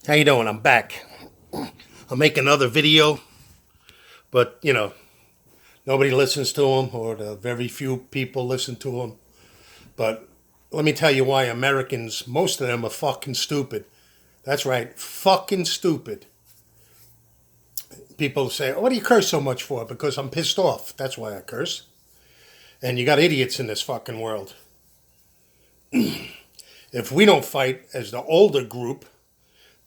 How you doing? I'm back. I'll make another video, but nobody listens to them, or the very few people listen to them. But let me tell you why Americans, most of them are fucking stupid. That's right, fucking stupid. People say, "What do you curse so much for?" Because I'm pissed off. That's why I curse. And you got idiots in this fucking world. If we don't fight as the older group,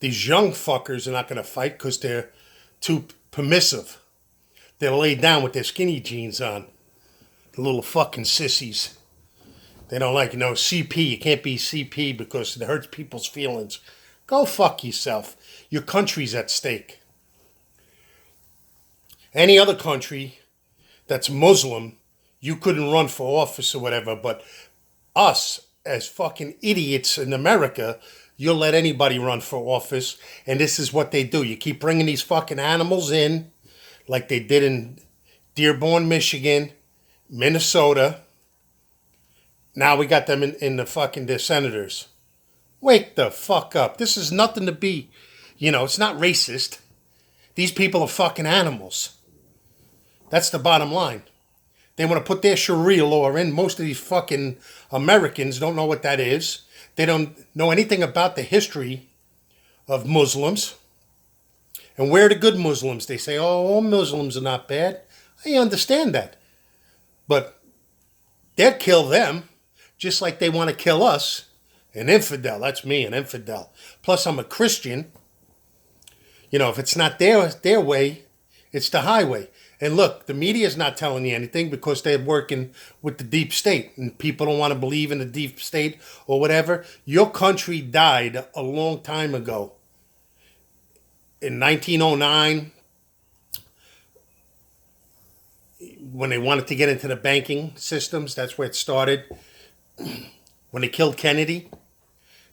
these young fuckers are not going to fight because they're too permissive. They'll lay down with their skinny jeans on. The little fucking sissies. They don't like, CP. You can't be CP because it hurts people's feelings. Go fuck yourself. Your country's at stake. Any other country that's Muslim, you couldn't run for office or whatever, but us, as fucking idiots in America, you'll let anybody run for office, and this is what they do. You keep bringing these fucking animals in, like they did in Dearborn, Michigan, Minnesota. Now we got them in the fucking, their senators. Wake the fuck up. This is nothing to be, it's not racist. These people are fucking animals. That's the bottom line. They want to put their Sharia law in. Most of these fucking Americans don't know what that is. They don't know anything about the history of Muslims. And we're the good Muslims. They say, oh, all Muslims are not bad. I understand that. But they'd kill them just like they want to kill us. An infidel. That's me, an infidel. Plus, I'm a Christian. If it's not their way, it's the highway. And look, the media is not telling you anything because they're working with the deep state and people don't want to believe in the deep state or whatever. Your country died a long time ago. In 1909, when they wanted to get into the banking systems, that's where it started. When they killed Kennedy,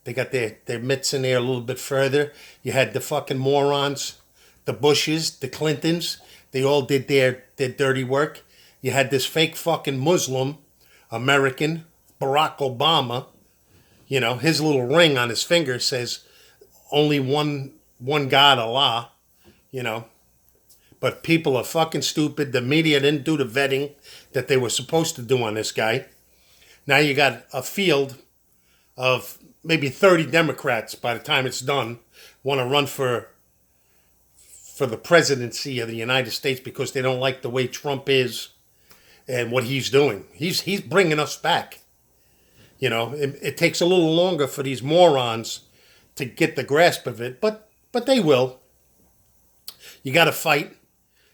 they got their mitts in there a little bit further. You had the fucking morons, the Bushes, the Clintons. They all did their dirty work. You had this fake fucking Muslim American, Barack Obama. His little ring on his finger says only one God, Allah. But people are fucking stupid. The media didn't do the vetting that they were supposed to do on this guy. Now you got a field of maybe 30 Democrats by the time it's done want to run for the presidency of the United States because they don't like the way Trump is and what he's doing. He's bringing us back. It takes a little longer for these morons to get the grasp of it, but they will. You got to fight,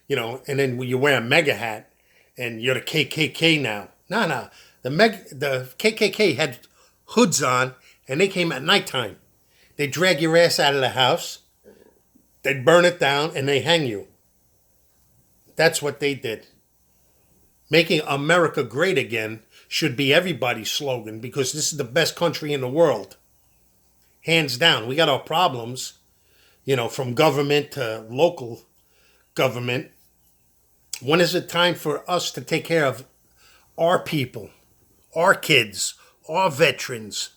and then you wear a mega hat and you're the KKK now. No. The KKK had hoods on and they came at nighttime. They drag your ass out of the house. They'd burn it down and they hang you. That's what they did. Making America great again should be everybody's slogan because this is the best country in the world. Hands down. We got our problems, from government to local government. When is it time for us to take care of our people, our kids, our veterans?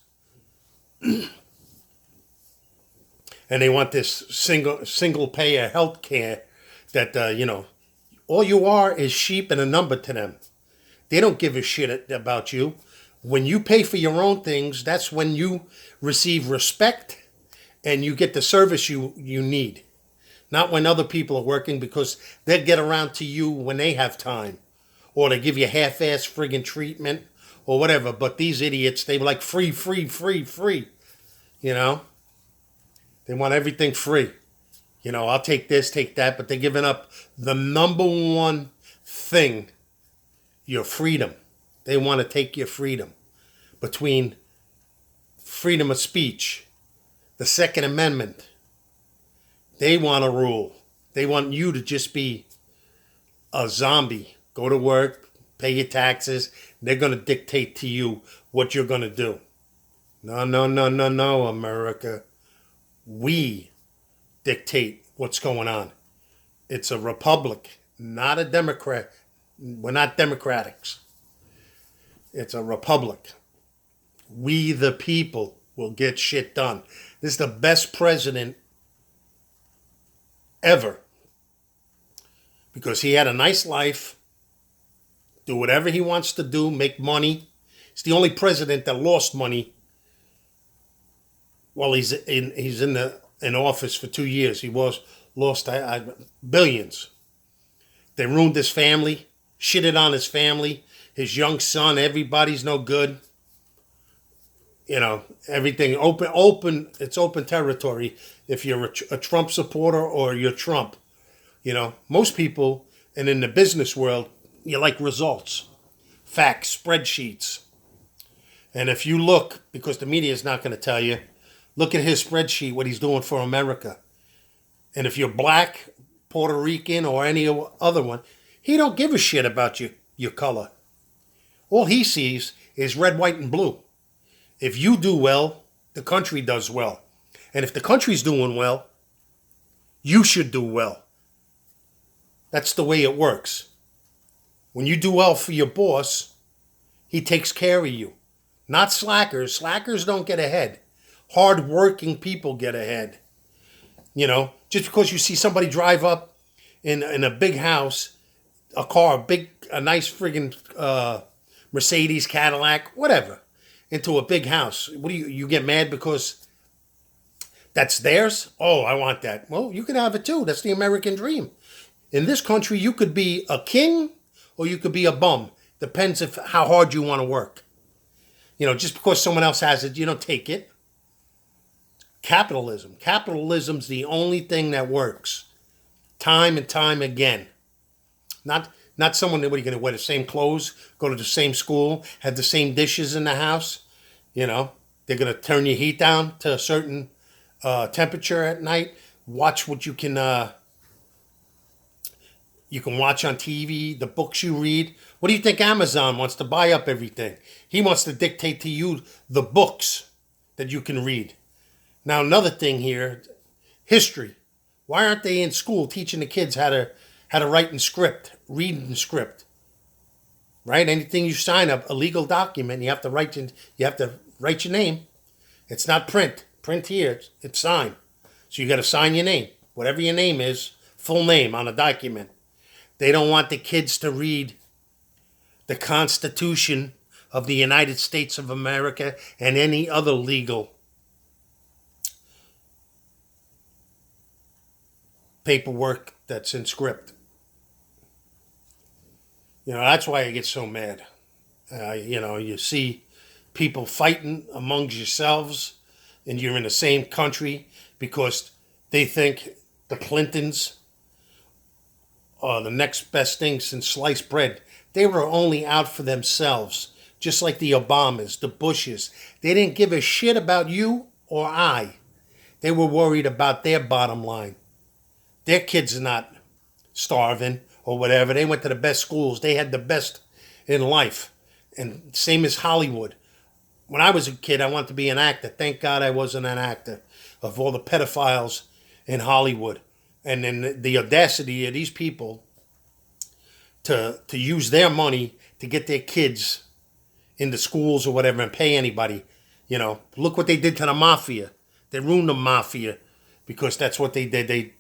And they want this single payer health care that, all you are is sheep and a number to them. They don't give a shit about you. When you pay for your own things, that's when you receive respect and you get the service you need. Not when other people are working because they'll get around to you when they have time. Or they give you half-ass friggin' treatment or whatever. But these idiots, they like free. They want everything free. I'll take this, take that, but they're giving up the number one thing, your freedom. They want to take your freedom. Between freedom of speech, the Second Amendment, they want to rule. They want you to just be a zombie. Go to work, pay your taxes. They're going to dictate to you what you're going to do. No, America. We dictate what's going on. It's a republic, not a Democrat. We're not Democrats. It's a republic. We, the people, will get shit done. This is the best president ever, because he had a nice life, do whatever he wants to do, make money. He's the only president that lost money while he's in office for 2 years. He lost billions. They ruined his family, shitted on his family, his young son. Everybody's no good. Everything open. It's open territory if you're a Trump supporter or you're Trump. Most people, and in the business world, you like results, facts, spreadsheets. And if you look, because the media is not going to tell you, look at his spreadsheet, what he's doing for America. And if you're black, Puerto Rican, or any other one, he don't give a shit about your color. All he sees is red, white, and blue. If you do well, the country does well. And if the country's doing well, you should do well. That's the way it works. When you do well for your boss, he takes care of you. Not slackers. Slackers don't get ahead. Hard-working people get ahead. Just because you see somebody drive up in a big house, a nice friggin' Mercedes, Cadillac, whatever, into a big house. What do you get mad because that's theirs? Oh, I want that. Well, you can have it too. That's the American dream. In this country, you could be a king or you could be a bum. Depends how hard you want to work. Just because someone else has it, you don't take it. Capitalism. Capitalism's the only thing that works. Time and time again. Not someone that, what are you going to wear the same clothes, go to the same school, have the same dishes in the house. They're going to turn your heat down to a certain temperature at night. Watch what you can watch on TV, the books you read. What do you think Amazon wants to buy up everything? He wants to dictate to you the books that you can read. Now, another thing here, history. Why aren't they in school teaching the kids how to write in script, read in script? Right? Anything you sign up, a legal document, you have to write your name. It's not print. Print here, it's sign. So you got to sign your name. Whatever your name is, full name on a document. They don't want the kids to read the Constitution of the United States of America and any other legal paperwork that's in script. That's why I get so mad. You see people fighting amongst yourselves and you're in the same country because they think the Clintons are the next best thing since sliced bread. They were only out for themselves, just like the Obamas, the Bushes. They didn't give a shit about you or I. They were worried about their bottom line. Their kids are not starving or whatever. They went to the best schools. They had the best in life. And same as Hollywood. When I was a kid, I wanted to be an actor. Thank God I wasn't an actor of all the pedophiles in Hollywood. And then the audacity of these people to use their money to get their kids into schools or whatever and pay anybody. Look what they did to the mafia. They ruined the mafia because that's what they did. They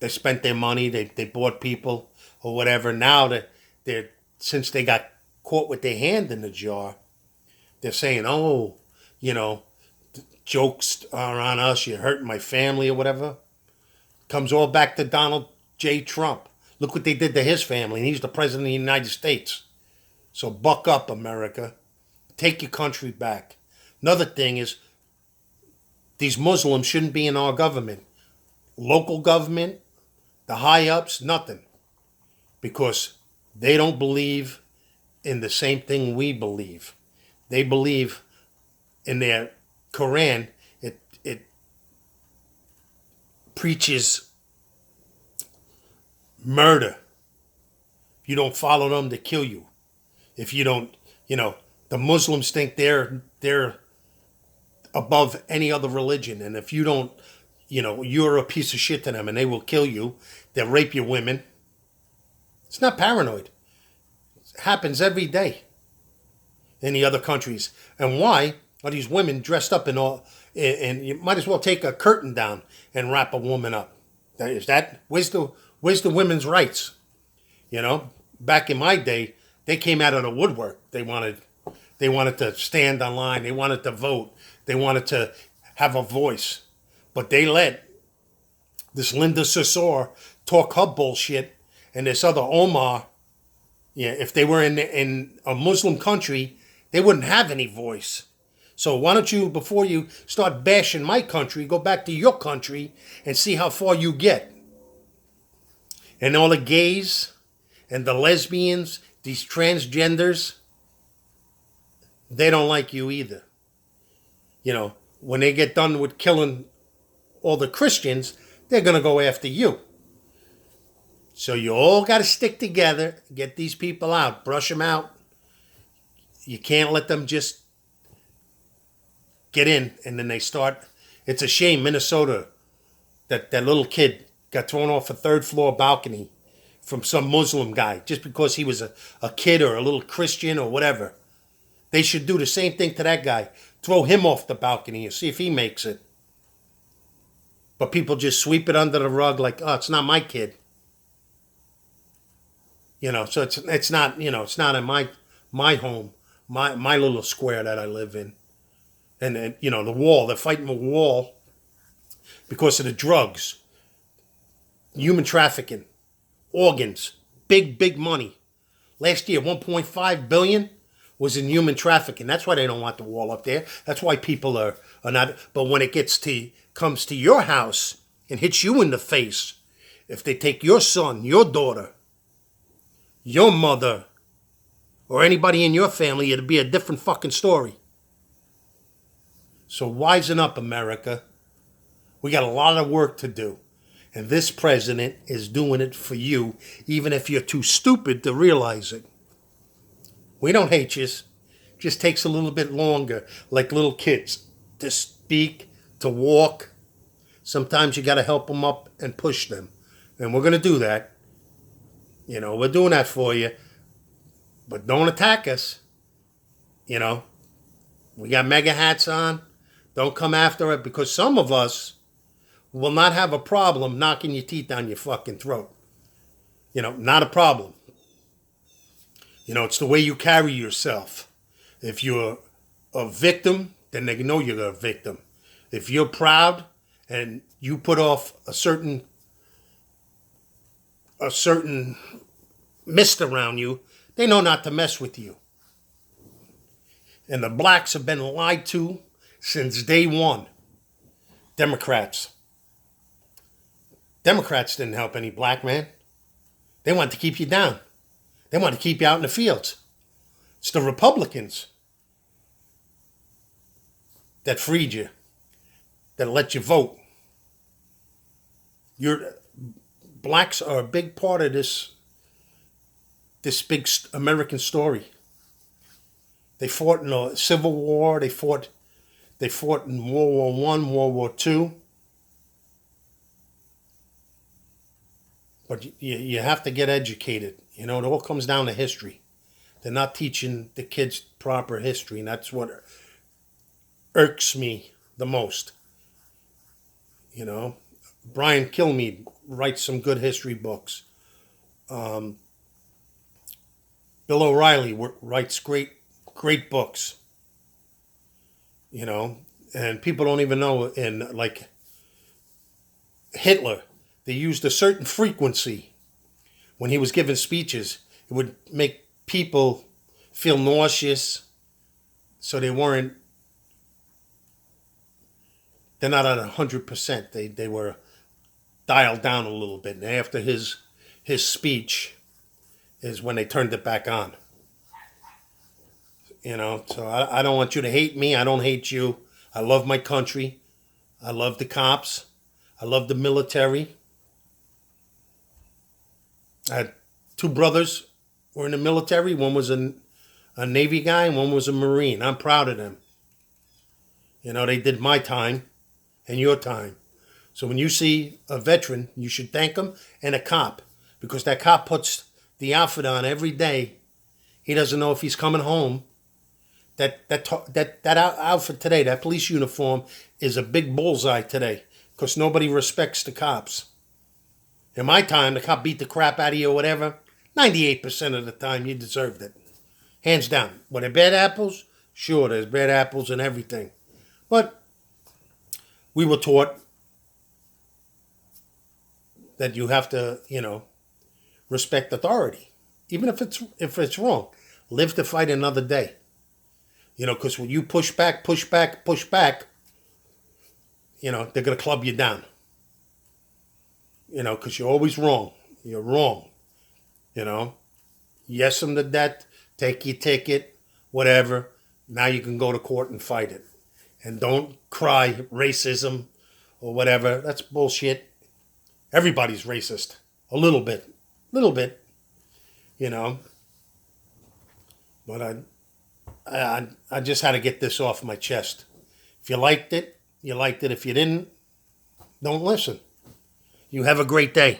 spent their money. They bought people or whatever. Now they're since they got caught with their hand in the jar, they're saying, oh, jokes are on us. You're hurting my family or whatever. Comes all back to Donald J. Trump. Look what they did to his family, and he's the president of the United States. So buck up, America. Take your country back. Another thing is, these Muslims shouldn't be in our government. Local government, the high-ups, nothing. Because they don't believe in the same thing we believe. They believe in their Quran, it preaches murder. If you don't follow them, they kill you. If you don't, the Muslims think they're above any other religion. And if you don't, you're a piece of shit to them and they will kill you. They'll rape your women. It's not paranoid. It happens every day in the other countries. And why are these women dressed up in all, and you might as well take a curtain down and wrap a woman up. Where's the women's rights? You know, back in my day, they came out of the woodwork. They wanted to stand online. They wanted to vote. They wanted to have a voice. But they let this Linda Sarsour talk her bullshit, and this other Omar. Yeah, if they were in a Muslim country, they wouldn't have any voice. So why don't you, before you start bashing my country, go back to your country and see how far you get. And all the gays and the lesbians, these transgenders, they don't like you either. You know, when they get done with killing all the Christians, they're going to go after you. So you all got to stick together, get these people out, brush them out. You can't let them just get in and then they start. It's a shame, Minnesota, that little kid got thrown off a third floor balcony from some Muslim guy just because he was a kid or a little Christian or whatever. They should do the same thing to that guy. Throw him off the balcony and see if he makes it. But people just sweep it under the rug like, oh, it's not my kid. You know, so it's not, you know, it's not in my home, my little square that I live in. And you know, the wall, they're fighting the wall because of the drugs, human trafficking, organs, big money. Last year, 1.5 billion was in human trafficking. That's why they don't want the wall up there. That's why people are not. But when it comes to your house and hits you in the face, if they take your son, your daughter, your mother, or anybody in your family, it'd be a different fucking story. So wisen up, America. We got a lot of work to do. And this president is doing it for you, even if you're too stupid to realize it. We don't hate you. Just takes a little bit longer, like little kids, to speak, to walk. Sometimes you got to help them up and push them. And we're going to do that. You know, we're doing that for you. But don't attack us. You know, we got mega hats on. Don't come after it, because some of us will not have a problem knocking your teeth down your fucking throat. You know, not a problem. You know, it's the way you carry yourself. If you're a victim, then they know you're a victim. If you're proud and you put off a certain mist around you, they know not to mess with you. And the blacks have been lied to since day one. Democrats didn't help any black man. They wanted to keep you down. They wanted to keep you out in the fields. It's the Republicans that freed you, that let you vote. Blacks are a big part of this big American story. They fought in the Civil War. They fought in World War I, World War II. But you have to get educated. You know, it all comes down to history. They're not teaching the kids proper history, and that's what irks me the most. You know, Brian Kilmeade writes some good history books. Bill O'Reilly writes great books. You know, and people don't even know, in like Hitler, they used a certain frequency when he was giving speeches. It would make people feel nauseous, so they're not at 100%. They were dialed down a little bit. And after his speech is when they turned it back on. You know, so I don't want you to hate me. I don't hate you. I love my country. I love the cops. I love the military. I had two brothers who were in the military. One was a Navy guy and one was a Marine. I'm proud of them. You know, they did my time and your time. So when you see a veteran, you should thank him, and a cop, because that cop puts the outfit on every day. He doesn't know if he's coming home. That outfit today, that police uniform, is a big bullseye today, because nobody respects the cops. In my time, the cop beat the crap out of you or whatever. 98% of the time, you deserved it. Hands down. Were there bad apples? Sure, there's bad apples and everything. But we were taught that you have to, respect authority, even if it's wrong. Live to fight another day. Because when you push back, they're gonna club you down. Because you're always wrong. You're wrong. Yes them to debt, take your ticket, whatever. Now you can go to court and fight it. And don't cry racism or whatever. That's bullshit. Everybody's racist. A little bit. But I just had to get this off my chest. If you liked it, you liked it. If you didn't, don't listen. You have a great day.